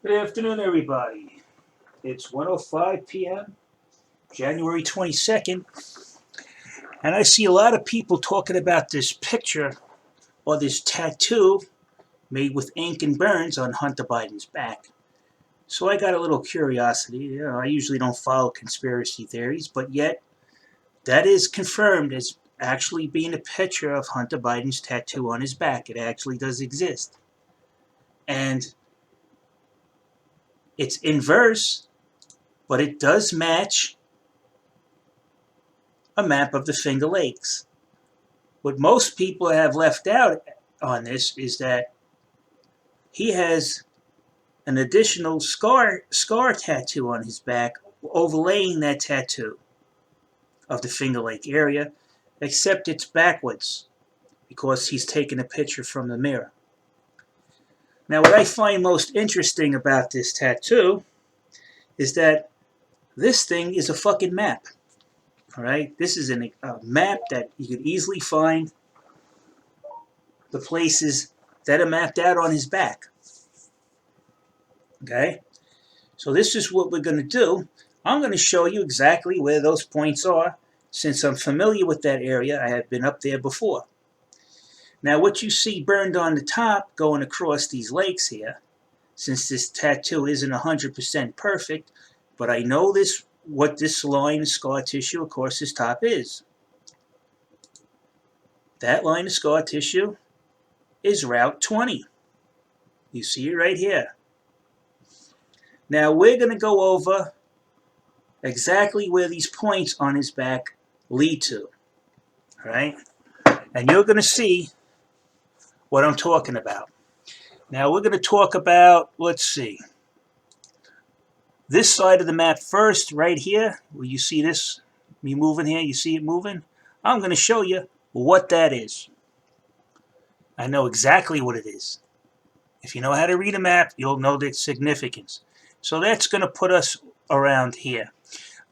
Good afternoon, everybody. It's 1:05 p.m., January 22nd, and I see a lot of people talking about this picture or this tattoo made with ink and burns on Hunter Biden's back. So I got a little curiosity. I usually don't follow conspiracy theories, but yet that is confirmed as actually being a picture of Hunter Biden's tattoo on his back. It actually does exist. And it's inverse, but it does match a map of the Finger Lakes. What most people have left out on this is that he has an additional scar tattoo on his back overlaying that tattoo of the Finger Lake area, except it's backwards because he's taken a picture from the mirror. Now, what I find most interesting about this tattoo is that this thing is a fucking map. All right, this is a map that you could easily find the places that are mapped out on his back. Okay, so this is what we're going to do. I'm going to show you exactly where those points are. Since I'm familiar with that area, I have been up there before. Now, what you see burned on the top going across these lakes here, since this tattoo isn't 100% perfect, but I know what this line of scar tissue across this top is. That line of scar tissue is Route 20. You see it right here. Now we're going to go over exactly where these points on his back lead to. All right? And you're going to see what I'm talking about. Now we're going to talk about, let's see, this side of the map first, right here, where you see this, me moving here, you see it moving? I'm going to show you what that is. I know exactly what it is. If you know how to read a map, you'll know the significance. So that's going to put us around here,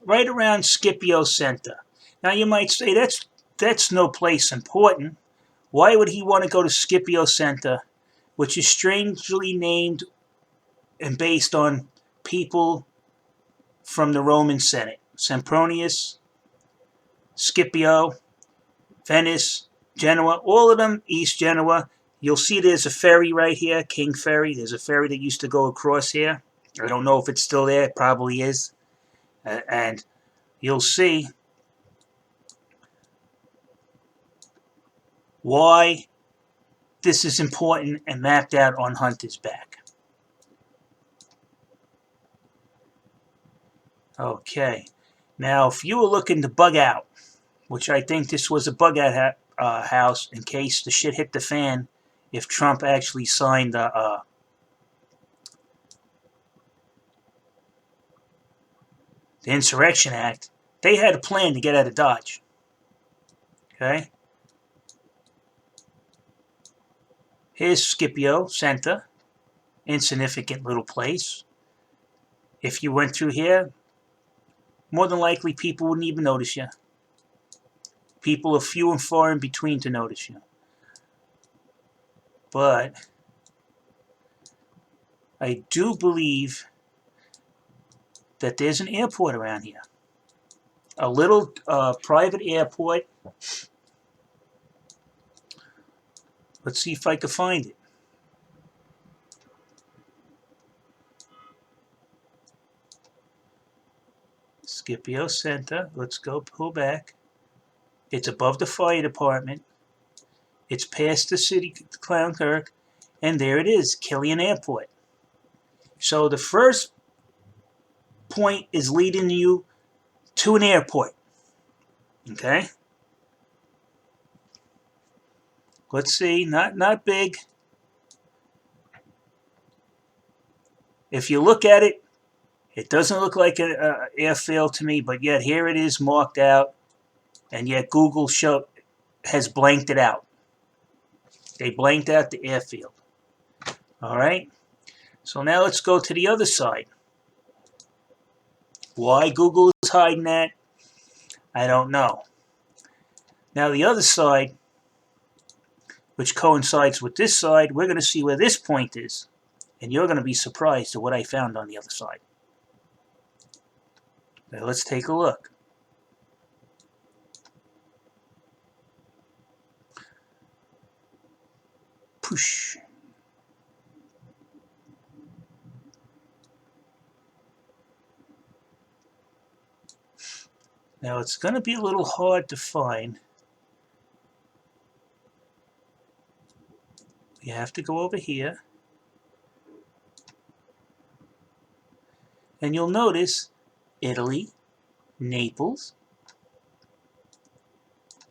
right around Scipio Center. Now you might say, that's no place important. Why would he want to go to Scipio Center, which is strangely named and based on people from the Roman Senate? Sempronius, Scipio, Venice, Genoa, all of them, East Genoa. You'll see there's a ferry right here, King Ferry. There's a ferry that used to go across here. I don't know if it's still there. It probably is. And you'll see why this is important and mapped out on Hunter's back. Okay. Now, if you were looking to bug out, which I think this was a bug out house in case the shit hit the fan if Trump actually signed the Insurrection Act, they had a plan to get out of Dodge. Okay? Here's Scipio Center, insignificant little place. If you went through here, more than likely people wouldn't even notice you. People are few and far in between to notice you. But I do believe that there's an airport around here. A little private airport. Let's see if I can find it. Scipio Center. Let's go pull back. It's above the fire department. It's past the city, Clown Kirk. And there it is, Killian Airport. So the first point is leading you to an airport. Okay? Let's see, not big. If you look at it, it doesn't look like an airfield to me, but yet here it is marked out, and yet Google has blanked it out. They blanked out the airfield. All right? So now let's go to the other side. Why Google is hiding that, I don't know. Now the other side, which coincides with this side, we're going to see where this point is. And you're going to be surprised at what I found on the other side. Now let's take a look. Push. Now it's going to be a little hard to find. You have to go over here. And you'll notice Italy, Naples.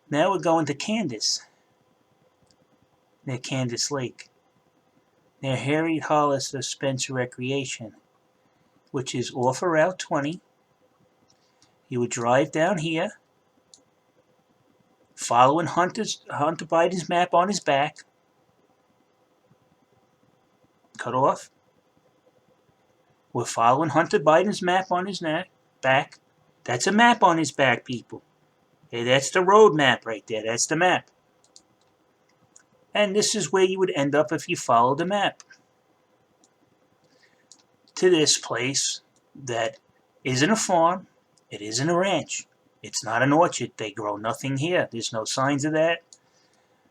Now we're going to Candace, near Candace Lake, near Harriet Hollister Spencer Recreation, which is off of Route 20. You would drive down here, following Hunter Biden's map on his back. Cut off. We're following Hunter Biden's map on his back. That's a map on his back, people. Hey, that's the road map right there. That's the map. And this is where you would end up if you follow the map. To this place that isn't a farm. It isn't a ranch. It's not an orchard. They grow nothing here. There's no signs of that.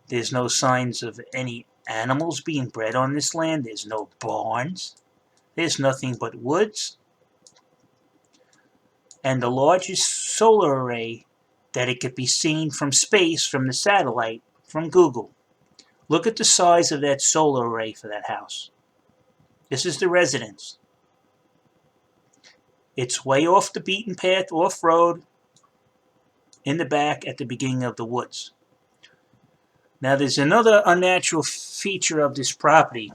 There's no signs of any animals being bred on this land. There's no barns. There's nothing but woods. And the largest solar array that it could be seen from space, from the satellite, from Google. Look at the size of that solar array for that house. This is the residence. It's way off the beaten path, off-road, in the back at the beginning of the woods. Now there's another unnatural feature of this property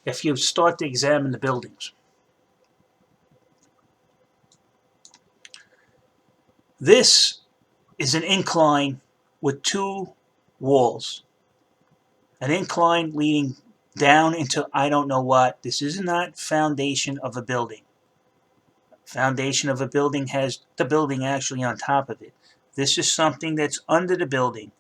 if you start to examine the buildings. This is an incline with two walls. An incline leading down into I don't know what. This is not foundation of a building. Foundation of a building has the building actually on top of it. This is something that's under the building.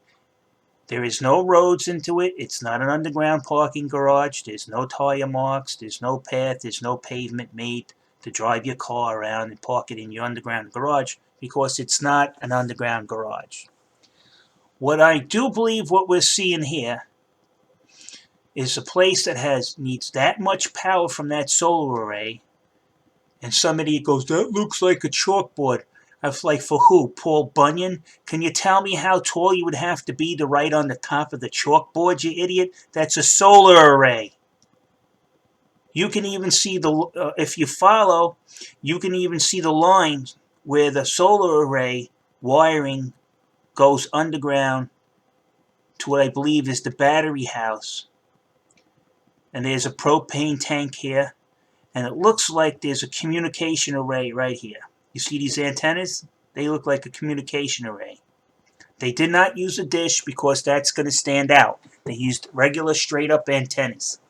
There is no roads into it. It's not an underground parking garage. There's no tire marks. There's no path. There's no pavement made to drive your car around and park it in your underground garage because it's not an underground garage. What I do believe what we're seeing here is a place that needs that much power from that solar array. And somebody goes, that looks like a chalkboard. I was like, for who? Paul Bunyan? Can you tell me how tall you would have to be to write on the top of the chalkboard, you idiot? That's a solar array. You can even see if you follow, you can even see the lines where the solar array wiring goes underground to what I believe is the battery house. And there's a propane tank here. And it looks like there's a communication array right here. You see these antennas? They look like a communication array. They did not use a dish because that's going to stand out. They used regular straight up antennas.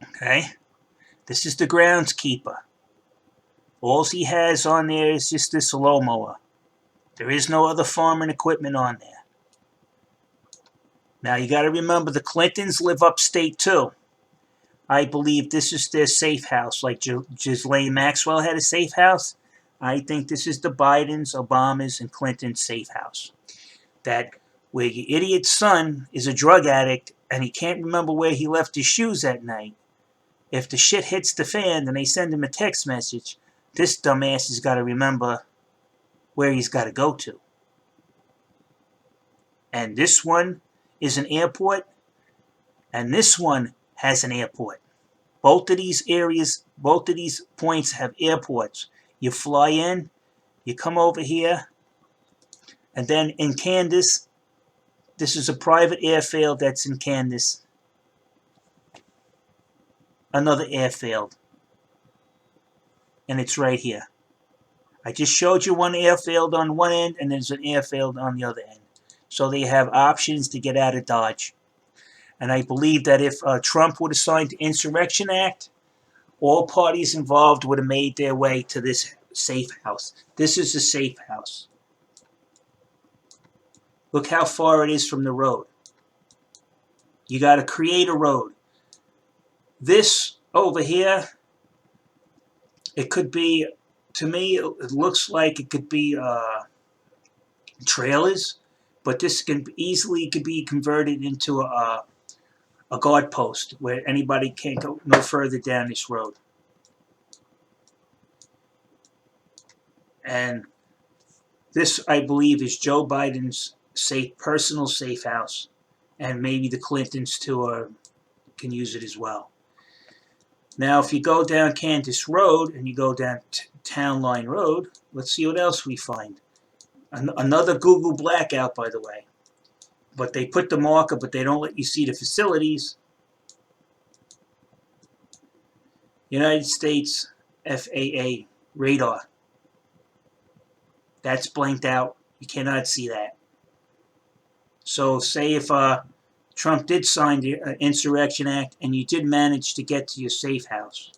Okay? This is the groundskeeper. All he has on there is just this lawnmower. There is no other farming equipment on there. Now you got to remember the Clintons live upstate too. I believe this is their safe house, like Ghislaine Maxwell had a safe house. I think this is the Bidens, Obamas, and Clintons' safe house. That where your idiot son is a drug addict and he can't remember where he left his shoes that night. If the shit hits the fan and they send him a text message, this dumbass has got to remember where he's got to go to. And this one is an airport, and this one has an airport. Both of these areas, both of these points have airports. You fly in, you come over here, and then in Candace, this is a private airfield that's in Candace. Another airfield. And it's right here. I just showed you one airfield on one end, and there's an airfield on the other end. So they have options to get out of Dodge. And I believe that if Trump would have signed the Insurrection Act, all parties involved would have made their way to this safe house. This is a safe house. Look how far it is from the road. You got to create a road. This over here, it could be, to me, it looks like it could be trailers, but this can easily could be converted into a guard post where anybody can't go no further down this road. And this, I believe, is Joe Biden's personal safe house, and maybe the Clintons too can use it as well. Now, if you go down Candace Road and you go down Town Line Road, let's see what else we find. Another Google blackout, by the way. But they put the marker, but they don't let you see the facilities. United States FAA radar. That's blanked out. You cannot see that. So say if Trump did sign the Insurrection Act and you did manage to get to your safe house,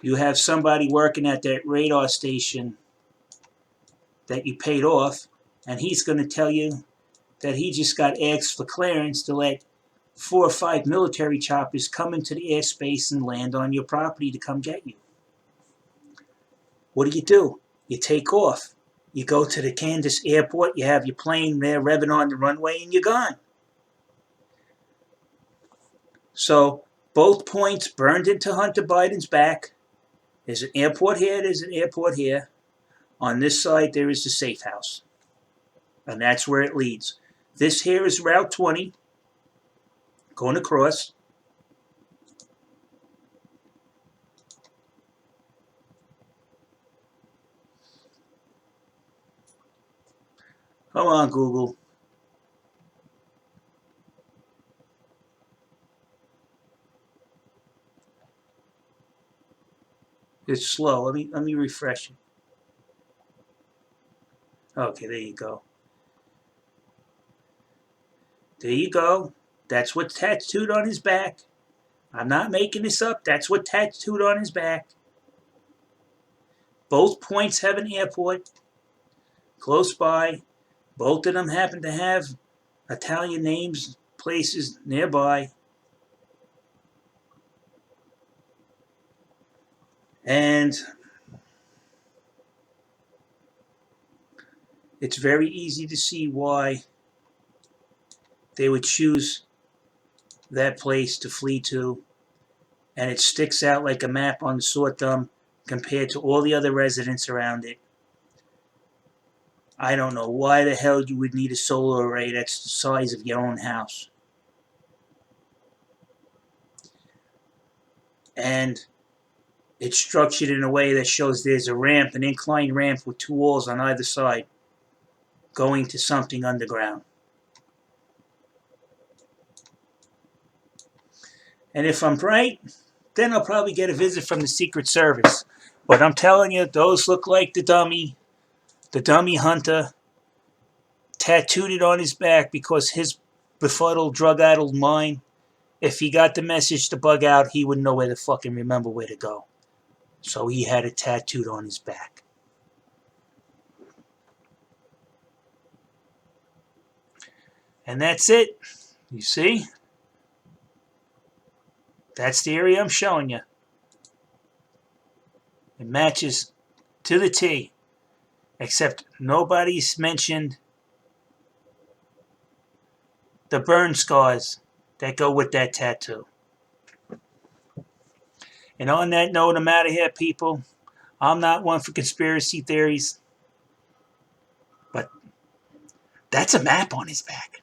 you have somebody working at that radar station that you paid off, and he's going to tell you that he just got asked for clearance to let 4 or 5 military choppers come into the airspace and land on your property to come get you. What do? You take off. You go to the Kansas airport, you have your plane there revving on the runway, and you're gone. So both points burned into Hunter Biden's back. There's an airport here, there's an airport here. On this side, there is the safe house. And that's where it leads. This here is Route 20, going across. Come on, Google. It's slow. Let me refresh it. Okay, there you go. There you go. That's what's tattooed on his back. I'm not making this up. That's what tattooed on his back. Both points have an airport close by. Both of them happen to have Italian names, places nearby. And it's very easy to see why they would choose that place to flee to. And it sticks out like a map on the sore thumb compared to all the other residents around it. I don't know why the hell you would need a solar array that's the size of your own house. And it's structured in a way that shows there's a ramp, an inclined ramp with 2 walls on either side, going to something underground. And if I'm right, then I'll probably get a visit from the Secret Service. But I'm telling you, those look like the dummy hunter tattooed it on his back because his befuddled, drug-addled mind, if he got the message to bug out, he wouldn't know where to fucking remember where to go. So he had it tattooed on his back. And that's it. You see? That's the area I'm showing you. It matches to the T. Except nobody's mentioned the burn scars that go with that tattoo. And on that note, I'm out of here, people. I'm not one for conspiracy theories. But that's a map on his back.